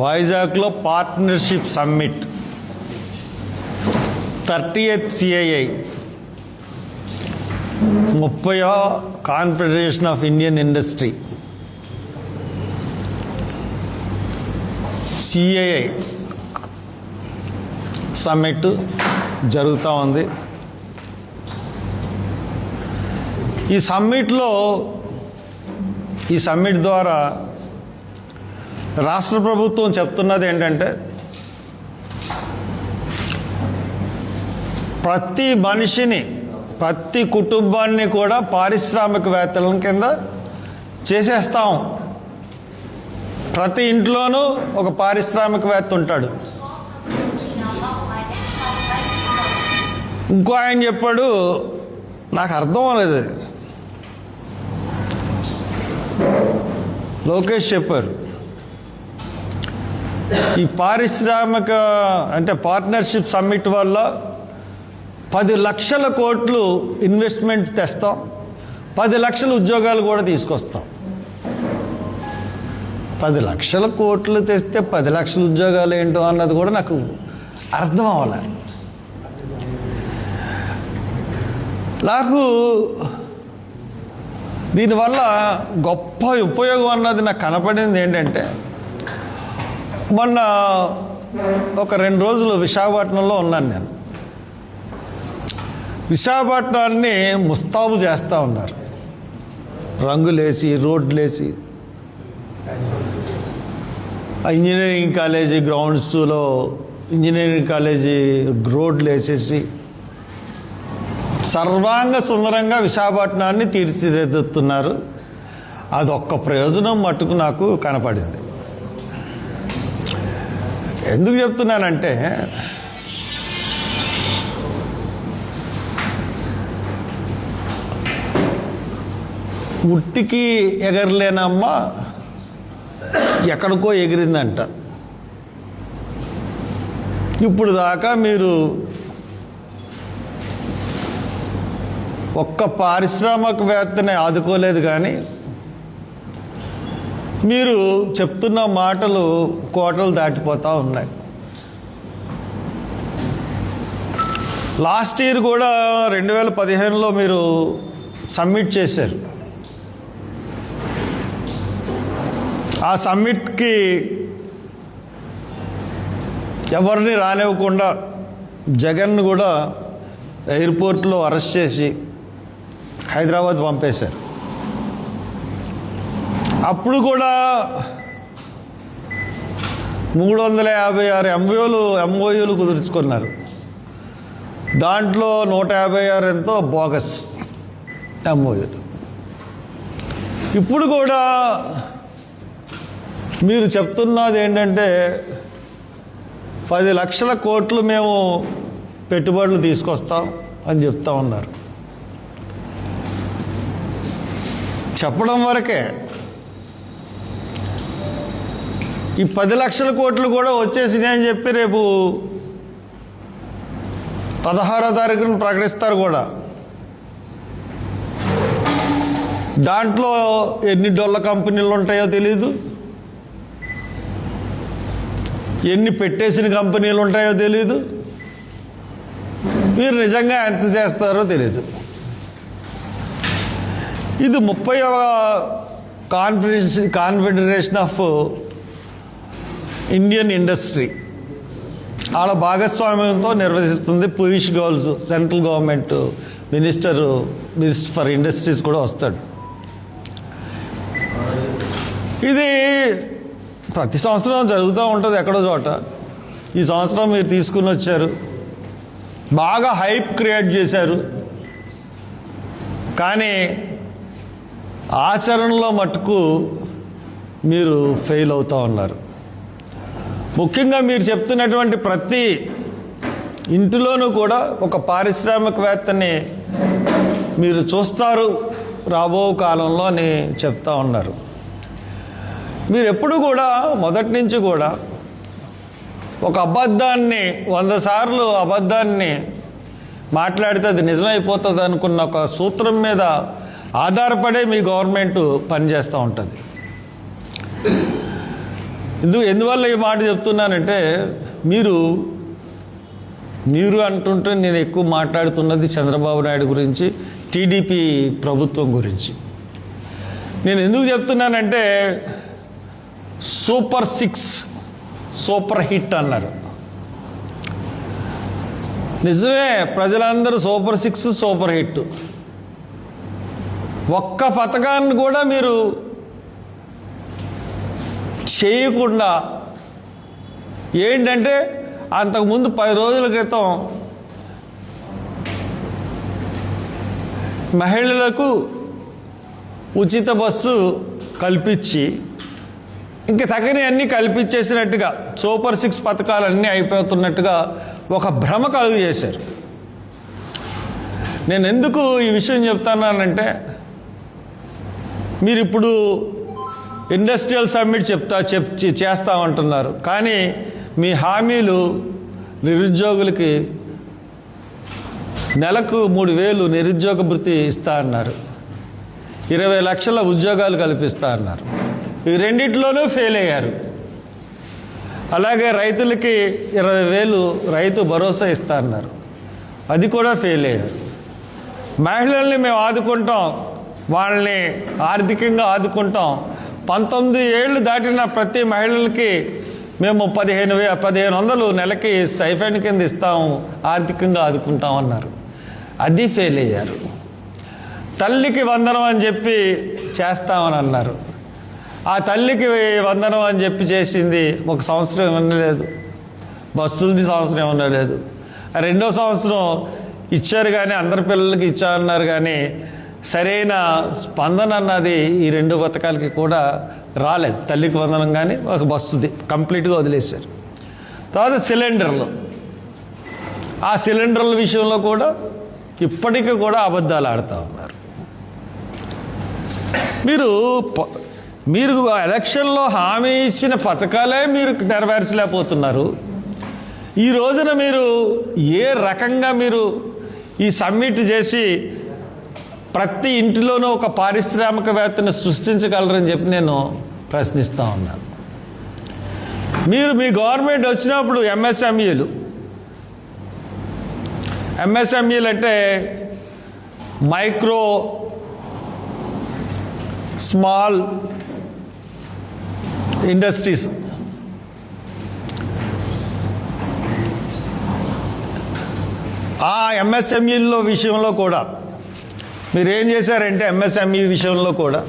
వైజాగ్లో partnership summit 30th CII 30వ confederation of Indian industry CII summit జరుగుతూ ఉంది. ఈ సమ్మిట్ ద్వారా రాష్ట్ర ప్రభుత్వం చెప్తున్నది ఏంటంటే, ప్రతి మనిషిని, ప్రతి కుటుంబాన్ని కూడా పారిశ్రామికవేత్తల కింద చేసేస్తాం. ప్రతి ఇంట్లోనూ ఒక పారిశ్రామికవేత్త ఉంటాడు. ఇంకో ఆయన చెప్పాడు, నాకు అర్థం అవ్వలేదు. లోకేష్ చెప్పారు, ఈ పారిశ్రామిక పార్ట్నర్షిప్ సమ్మిట్ వల్ల 10 లక్షల కోట్లు ఇన్వెస్ట్మెంట్ తెస్తాం, 10 లక్షల ఉద్యోగాలు కూడా తీసుకొస్తాం. 10 లక్షల కోట్లు తెస్తే 10 లక్షల ఉద్యోగాలు ఏంటో అన్నది కూడా నాకు అర్థం అవ్వాలి. నాకు దీనివల్ల గొప్ప ఉపయోగం అన్నది నాకు కనపడింది ఏంటంటే, మొన్న ఒక 2 రోజులు విశాఖపట్నంలో ఉన్నాను నేను. విశాఖపట్నాన్ని ముస్తాబు చేస్తూ ఉన్నారు, రంగులేసి, రోడ్లేసి. ఇంజనీరింగ్ కాలేజీ గ్రౌండ్స్లో ఇంజనీరింగ్ కాలేజీ రోడ్లు వేసేసి సర్వాంగ సుందరంగా విశాఖపట్నాన్ని తీర్చిదిద్దుతున్నారు. అదొక్క ప్రయోజనం మట్టుకు నాకు కనపడింది. ఎందుకు చెప్తున్నానంటే, ఉట్టికి ఎగరలేనమ్మ ఎక్కడికో ఎగిరిందంట. ఇప్పుడు దాకా మీరు ఒక్క పారిశ్రామికవేత్తని ఆదుకోలేదు, కానీ మీరు చెప్తున్న మాటలు కోటలు దాటిపోతూ ఉన్నాయి. లాస్ట్ ఇయర్ కూడా 2015లో మీరు సమ్మిట్ చేశారు. ఆ సమ్మిట్కి ఎవరిని రానివ్వకుండా జగన్ను కూడా ఎయిర్పోర్ట్లో అరెస్ట్ చేసి హైదరాబాద్ పంపేశారు. అప్పుడు కూడా 356 MOUలు కుదుర్చుకున్నారు. దాంట్లో 156 ఎంతో బోగస్ MOUలు. ఇప్పుడు కూడా మీరు చెప్తున్నది ఏంటంటే, 10 లక్షల కోట్లు మేము పెట్టుబడులు తీసుకొస్తాం అని చెప్తా ఉన్నారు. చెప్పడం వరకే. ఈ 10 లక్షల కోట్లు కూడా వచ్చేసినాయి అని చెప్పి రేపు 16వ తారీఖున ప్రకటిస్తారు కూడా. దాంట్లో ఎన్ని డొల్ల కంపెనీలు ఉంటాయో తెలీదు, ఎన్ని పెట్టేసిన కంపెనీలు ఉంటాయో తెలీదు, మీరు నిజంగా ఎంత చేస్తారో తెలీదు. ఇది 30వ కాన్ఫెడరేషన్ ఆఫ్ ఇండియన్ ఇండస్ట్రీ వాళ్ళ భాగస్వామ్యంతో నిర్వహిస్తుంది. Piyush Goyal central government minister for industries కూడా వస్తాడు. ఇది ప్రతి సంవత్సరం జరుగుతూ ఉంటుంది ఎక్కడో చోట. ఈ సంవత్సరం మీరు తీసుకుని వచ్చారు, బాగా హైప్ క్రియేట్ చేశారు, కానీ ఆచరణలో మట్టుకు మీరు ఫెయిల్ అవుతూ ఉన్నారు. ముఖ్యంగా మీరు చెప్తున్నటువంటి ప్రతి ఇంటిలోనూ కూడా ఒక పారిశ్రామికవేత్తని మీరు చూస్తారు రాబో కాలంలో అని చెప్తా ఉన్నారు. మీరు ఎప్పుడు కూడా మొదటి నుంచి కూడా ఒక అబద్ధాన్ని 100 సార్లు అబద్ధాన్ని మాట్లాడితే అది నిజమైపోతుంది అనుకున్న ఒక సూత్రం మీద ఆధారపడే మీ గవర్నమెంట్ పనిచేస్తూ ఉంటుంది. ఎందువల్ల ఈ మాట చెప్తున్నానంటే మీరు అంటుంటే నేను ఎక్కువ మాట్లాడుతున్నది చంద్రబాబు నాయుడు గురించి, టీడీపీ ప్రభుత్వం గురించి. నేను ఎందుకు చెప్తున్నానంటే సూపర్ 6 సూపర్ హిట్ అన్నారు. నిజమే, ప్రజలందరూ సూపర్ 6 సూపర్ హిట్. ఒక్క పథకాన్ని కూడా మీరు చేయకుండా ఏంటంటే అంతకుముందు 10 రోజుల క్రితం మహిళలకు ఉచిత బస్సు కల్పించి ఇంకా తగినవన్నీ కల్పించేసినట్టుగా సూపర్ 6 పథకాలన్నీ అయిపోతున్నట్టుగా ఒక భ్రమ కలుగు చేశారు. నేను ఎందుకు ఈ విషయం చెప్తానంటే మీరు ఇప్పుడు ఇండస్ట్రియల్ సమ్మిట్ చేస్తామంటున్నారు, కానీ మీ హామీలు నిరుద్యోగులకి నెలకు 3,000 నిరుద్యోగ భృతి ఇస్తా అన్నారు, 20 లక్షల ఉద్యోగాలు కల్పిస్తా అన్నారు. ఈ రెండిట్లోనూ ఫెయిల్ అయ్యారు. అలాగే రైతులకి 20,000 రైతు భరోసా ఇస్తా అన్నారు, అది కూడా ఫెయిల్ అయ్యారు. మహిళల్ని మేము ఆదుకుంటాం, వాళ్ళని ఆర్థికంగా ఆదుకుంటాం, 19 ఏళ్ళు దాటిన ప్రతి మహిళలకి మేము 1,500 నెలకి స్టైఫండ్ కింద ఇస్తాము, ఆర్థికంగా ఆదుకుంటాం అన్నారు, అది ఫెయిల్ అయ్యారు. తల్లికి వందనం అని చెప్పి చేస్తామని అన్నారు, ఆ తల్లికి వందనం అని చెప్పి చేసింది 1 సంవత్సరం ఇవ్వలేదు, బస్సులది సంవత్సరం ఇవ్వలేదు. రెండో సంవత్సరం ఇచ్చారు కానీ అందరి పిల్లలకి ఇచ్చారన్నారు, కానీ సరైన స్పందన అన్నది ఈ 2 పథకాలకి కూడా రాలేదు. తల్లికి వందనం కానీ ఒక బస్సుది కంప్లీట్గా వదిలేశారు. తర్వాత సిలిండర్లు, ఆ సిలిండర్ల విషయంలో కూడా ఇప్పటికీ కూడా అబద్ధాలు ఆడుతూ ఉన్నారు. మీరు ఎలక్షన్లో హామీ ఇచ్చిన పథకాలే మీరు నెరవేర్చలేకపోతున్నారు. ఈ రోజున మీరు ఏ రకంగా మీరు ఈ సమ్మిట్ చేసి ప్రతి ఇంటిలోనూ ఒక పారిశ్రామికవేత్తను సృష్టించగలరని చెప్పి నేను ప్రశ్నిస్తూ ఉన్నాను. మీ గవర్నమెంట్ వచ్చినప్పుడు ఎంఎస్ఎంఈలు అంటే మైక్రో స్మాల్ ఇండస్ట్రీస్, ఆ ఎంఎస్ఎంఈల విషయంలో కూడా మీరేం చేశారంటే ఎంఎస్ఎంఈ విషయంలో కూడా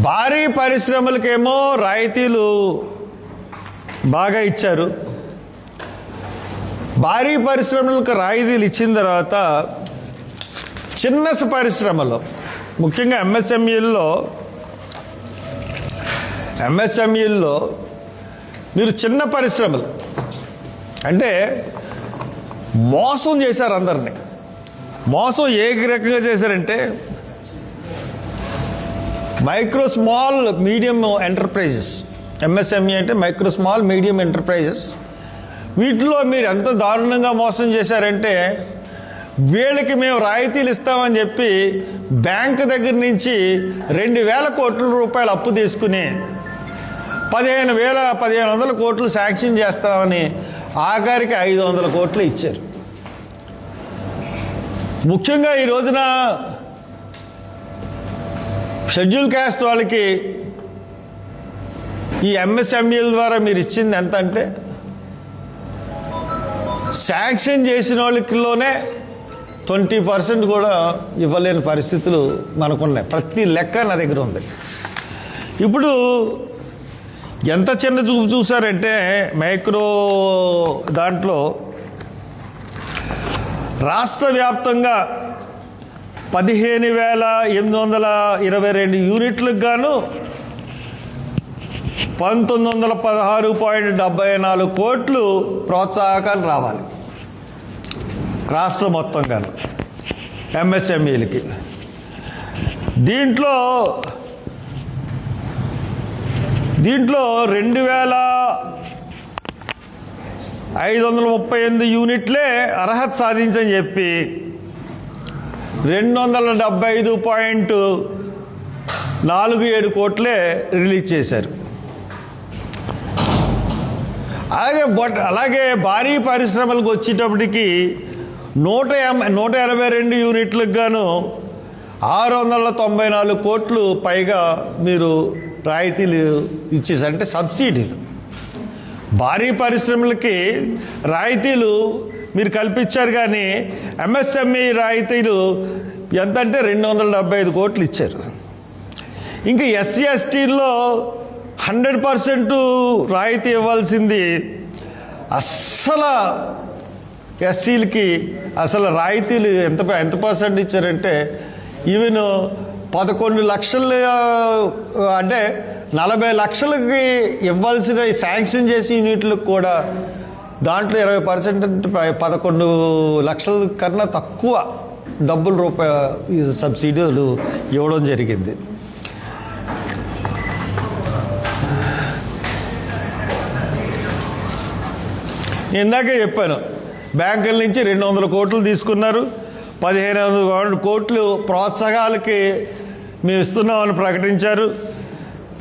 భారీ పరిశ్రమలకేమో రాయితీలు బాగా ఇచ్చారు. భారీ పరిశ్రమలకు రాయితీలు ఇచ్చిన తర్వాత చిన్న పరిశ్రమలో ముఖ్యంగా ఎంఎస్ఎంఈల్లో మీరు చిన్న పరిశ్రమలు అంటే మోసం చేశారు అందరినీ. మోసం ఏ రకంగా చేశారంటే micro small medium enterprises, MSME అంటే మైక్రో స్మాల్ మీడియం ఎంటర్ప్రైజెస్, వీటిలో మీరు ఎంత దారుణంగా మోసం చేశారంటే వీళ్ళకి మేము రాయితీలు ఇస్తామని చెప్పి బ్యాంకు దగ్గర నుంచి 2,000 కోట్ల రూపాయలు అప్పు తీసుకుని 1,500 కోట్లు శాంక్షన్ చేస్తామని ఆఖరికి 500 కోట్లు ఇచ్చారు. ముఖ్యంగా ఈ రోజున షెడ్యూల్ క్యాస్ట్ వాళ్ళకి ఈ ఎంఎస్ఎంఈల ద్వారా మీరు ఇచ్చింది ఎంత అంటే శాంక్షన్ చేసిన వాళ్ళకిలోనే 20% కూడా ఇవ్వలేని పరిస్థితులు మనకున్నాయి. ప్రతి లెక్క నా దగ్గర ఉంది. ఇప్పుడు ఎంత చిన్న చూపు చూసారంటే మైక్రో దాంట్లో రాష్ట్ర వ్యాప్తంగా 15,822 యూనిట్లకు గాను 1,916.74 కోట్లు ప్రోత్సాహకాలు రావాలి రాష్ట్రం మొత్తంగాను ఎంఎస్ఎంఈలకి. దీంట్లో 2,538 యూనిట్లే అర్హత సాధించని చెప్పి 275.47 కోట్లే రిలీజ్ చేశారు. అలాగే భారీ పరిశ్రమలకు వచ్చేటప్పటికి 182 యూనిట్లకు గాను 694 కోట్లు పైగా మీరు రాయితీలు ఇచ్చేసారు, అంటే సబ్సిడీలు. భారీ పరిశ్రమలకి రాయితీలు మీరు కల్పించారు, కానీ ఎంఎస్ఎంఈ రాయితీలు ఎంత అంటే 275 కోట్లు ఇచ్చారు. ఇంకా ఎస్సీ ఎస్టీల్లో 100% రాయితీ ఇవ్వాల్సింది అస్సలు ఎస్సీలకి అసలు రాయితీలు ఎంత పర్సెంట్ ఇచ్చారంటే ఈవెన్ 11 లక్షలు, అంటే 40 లక్షలకి ఇవ్వాల్సిన శాంక్షన్ చేసి యూనిట్లకు కూడా దాంట్లో 20% అంటే 11 లక్షల కన్నా తక్కువ రూపాయలు సబ్సిడీలు ఇవ్వడం జరిగింది. ఇందాకే చెప్పాను, బ్యాంకుల నుంచి 200 కోట్లు తీసుకున్నారు, 1500 కోట్లు ప్రోత్సాహాలకి మేము ఇస్తున్నామని ప్రకటించారు.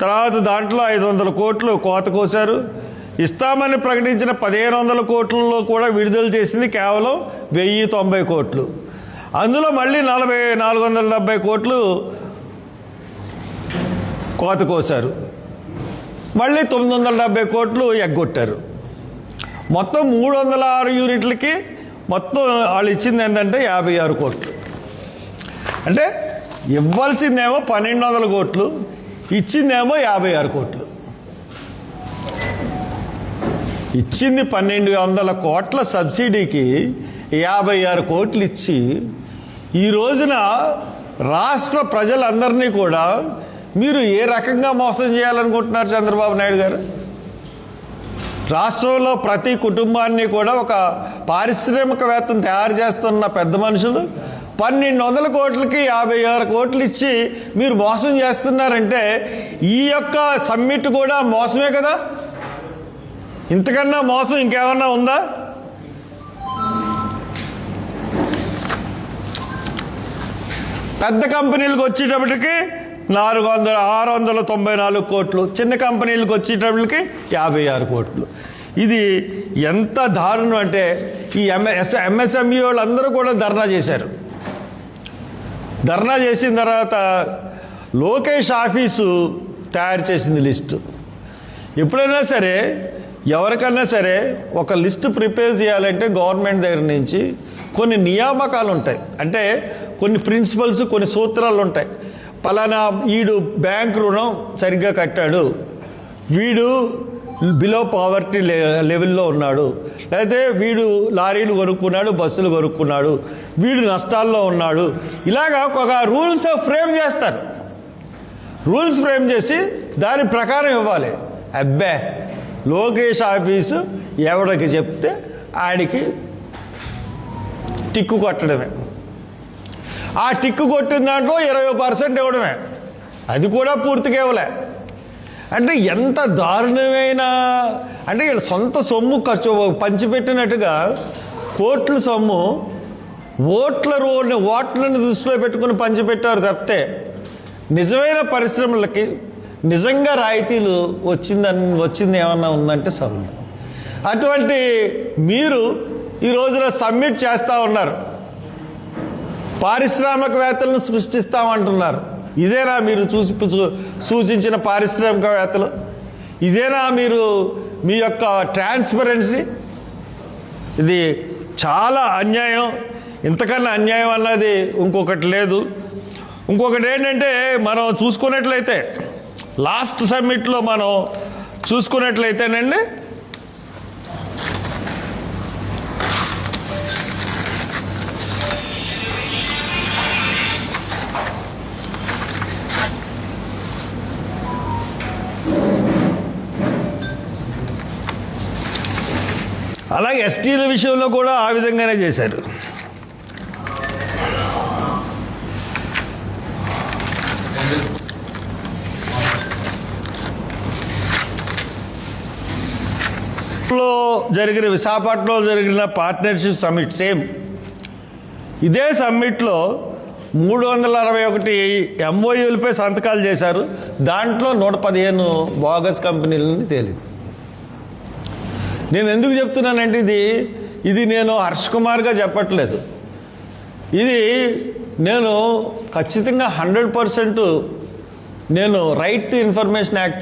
తర్వాత దాంట్లో 500 కోట్లు కోత కోసారు. ఇస్తామని ప్రకటించిన 1500 కోట్లలో కూడా విడుదల చేసింది కేవలం 1090 కోట్లు. అందులో మళ్ళీ 470 కోట్లు కోత కోసారు. మళ్ళీ 970 కోట్లు ఎగ్గొట్టారు. మొత్తం 306 యూనిట్లకి మొత్తం వాళ్ళు ఇచ్చింది ఏంటంటే 56 కోట్లు. అంటే ఇవ్వాల్సిందేమో 1200 కోట్లు, ఇచ్చిందేమో 56 కోట్లు. ఇచ్చింది 1200 కోట్ల సబ్సిడీకి 56 కోట్లు ఇచ్చి ఈ రోజున రాష్ట్ర ప్రజలందరినీ కూడా మీరు ఏ రకంగా మోసం చేయాలనుకుంటున్నారు చంద్రబాబు నాయుడు గారు? రాష్ట్రంలో ప్రతి కుటుంబాన్ని కూడా ఒక పారిశ్రామికవేత్తను తయారు చేస్తున్న పెద్ద మనుషులు 1200 కోట్లకి 56 కోట్లు ఇచ్చి మీరు మోసం చేస్తున్నారంటే ఈ యొక్క సమ్మిట్ కూడా మోసమే కదా. ఇంతకన్నా మోసం ఇంకేమన్నా ఉందా? పెద్ద కంపెనీలకు వచ్చేటప్పటికి 694 కోట్లు, చిన్న కంపెనీలకు వచ్చేటప్పటికి 56 కోట్లు. ఇది ఎంత దారుణం అంటే ఈ ఎంఎస్ఎంఈ వాళ్ళందరూ కూడా ధర్నా చేశారు. ధర్నా చేసిన తర్వాత లోకేష్ ఆఫీసు తయారు చేసింది లిస్టు. ఎప్పుడైనా సరే ఎవరికన్నా సరే ఒక లిస్టు ప్రిపేర్ చేయాలంటే గవర్నమెంట్ దగ్గర నుంచి కొన్ని నియామకాలు ఉంటాయి, అంటే కొన్ని ప్రిన్సిపల్స్, కొన్ని సూత్రాలు ఉంటాయి. పలానా వీడు బ్యాంక్ రుణం సరిగ్గా కట్టాడు, వీడు బిలో పావర్టీ లెవెల్లో ఉన్నాడు, లేకపోతే వీడు లారీలు కొనుక్కున్నాడు, బస్సులు కొనుక్కున్నాడు, వీడు నష్టాల్లో ఉన్నాడు, ఇలాగా ఒక రూల్స్ ఫ్రేమ్ చేస్తారు. రూల్స్ ఫ్రేమ్ చేసి దాని ప్రకారం ఇవ్వాలి. అబ్బే లోకేష్ ఆఫీసు ఎవడికి చెప్తే ఆడికి టిక్కు కొట్టడమే. ఆ టిక్కు కొట్టిన దాంట్లో 20% ఇవ్వడమే, అది కూడా పూర్తిగా ఇవ్వలే. అంటే ఎంత దారుణమైన, అంటే వీళ్ళ సొంత సొమ్ము ఖర్చు పంచిపెట్టినట్టుగా కోట్ల సొమ్ము ఓట్లను దృష్టిలో పెట్టుకుని పంచిపెట్టారు తప్పితే నిజమైన పరిశ్రమలకి నిజంగా రాయితీలు వచ్చింది ఏమన్నా ఉందంటే సొమ్ము. అటువంటి మీరు ఈ రోజున సబ్మిట్ చేస్తూ ఉన్నారు, పారిశ్రామికవేత్తలను సృష్టిస్తామంటున్నారు. ఇదేనా మీరు సూచించిన పారిశ్రామికవేత్తలు? ఇదేనా మీరు మీ యొక్క ట్రాన్స్పరెన్సీ? ఇది చాలా అన్యాయం. ఇంతకన్నా అన్యాయం అన్నది ఇంకొకటి లేదు. ఇంకొకటి ఏంటంటే మనం చూసుకున్నట్లయితే లాస్ట్ సమ్మిట్లో మనం చూసుకున్నట్లయితేనండి అలాగే ఎస్టీల విషయంలో కూడా ఆ విధంగానే చేశారు. విశాఖపట్నంలో జరిగిన పార్ట్నర్షిప్ సమ్మిట్ సేమ్ ఇదే సమ్మిట్లో 361 ఎంఓయూలపై సంతకాలు చేశారు. దాంట్లో 115 బోగస్ కంపెనీలని తేలింది. నేను ఎందుకు చెప్తున్నానంటే ఇది నేను హర్ష్ కుమార్గా చెప్పట్లేదు. ఇది నేను ఖచ్చితంగా 100% నేను రైట్ టు ఇన్ఫర్మేషన్ యాక్ట్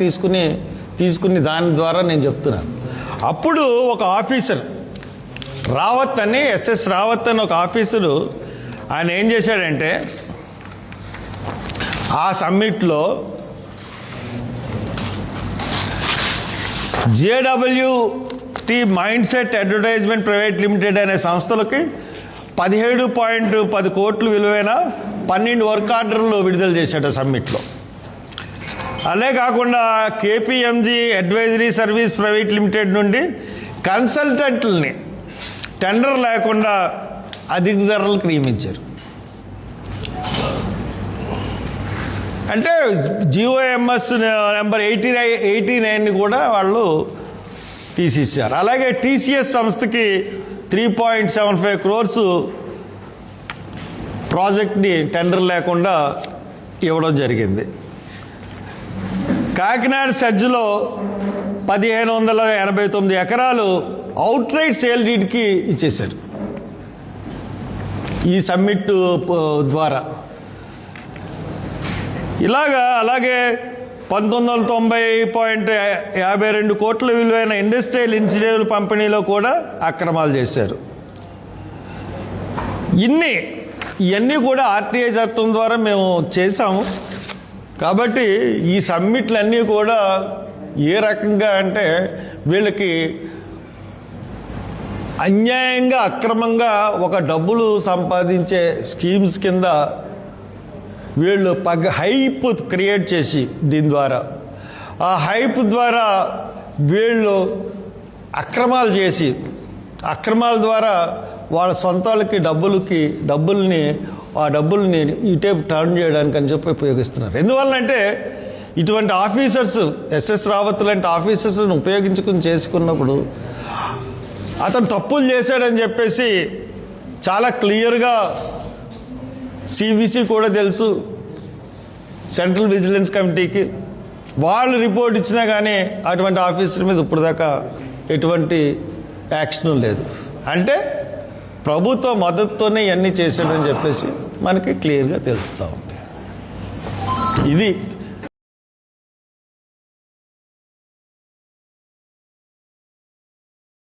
తీసుకుని దాని ద్వారా నేను చెప్తున్నాను. అప్పుడు ఒక ఆఫీసర్ రావత్ అని ఎస్ఎస్ రావత్ అని ఒక ఆఫీసరు ఆయన ఏం చేశాడంటే ఆ సమ్మిట్లో JWT mind set advertisement private limited అనే సంస్థలకి 17.10 కోట్లు విలువైన 12 వర్క్ ఆర్డర్లు విడుదల చేశాడు సమ్మిట్లో. అదే కాకుండా KPMG advisory service private limited నుండి కన్సల్టెంట్లని టెండర్ లేకుండా అధిక ధరలకు నియమించారు. అంటే GOMS నెంబర్ 89 కూడా వాళ్ళు తీసిచ్చారు. అలాగే TCS సంస్థకి 3.75 crores ప్రాజెక్ట్ని టెండర్ లేకుండా ఇవ్వడం జరిగింది. కాకినాడ సజ్జలో 1589 ఎకరాలు అవుట్ రైట్ సేల్ డీడ్కి ఇచ్చేశారు ఈ సమ్మిట్ ద్వారా. అలాగే 1990.52 కోట్ల విలువైన ఇండస్ట్రియల్ ఇన్సూరెన్స్ పంపిణీలో కూడా అక్రమాలు చేశారు. ఇవన్నీ కూడా RTI చట్టం ద్వారా మేము చేశాము. కాబట్టి ఈ సమ్మిట్లన్నీ కూడా ఏ రకంగా అంటే వీళ్ళకి అన్యాయంగా అక్రమంగా ఒక డబ్బులు సంపాదించే స్కీమ్స్ కింద వీళ్ళు హైప్ క్రియేట్ చేసి దీని ద్వారా ఆ హైప్ ద్వారా వీళ్ళు అక్రమాలు చేసి అక్రమాల ద్వారా వాళ్ళ సొంత వాళ్ళకి డబ్బుల్ని ఇటే టర్న్ చేయడానికి అని చెప్పి ఉపయోగిస్తున్నారు. ఎందువల్లంటే ఇటువంటి ఆఫీసర్స్ ఎస్ఎస్ రావత్ లాంటి ఆఫీసర్స్ని చేసుకున్నప్పుడు అతను తప్పులు చేశాడని చెప్పేసి చాలా క్లియర్గా CVC కూడా తెలుసు, సెంట్రల్ విజిలెన్స్ కమిటీకి వాళ్ళు రిపోర్ట్ ఇచ్చినా కానీ అటువంటి ఆఫీసర్ మీద ఇప్పటిదాకా ఎటువంటి యాక్షన్ లేదు. అంటే ప్రభుత్వ మద్దతుతోనే ఇవన్నీ చేశాడని చెప్పేసి మనకి క్లియర్గా తెలుస్తూ ఉంది. ఇది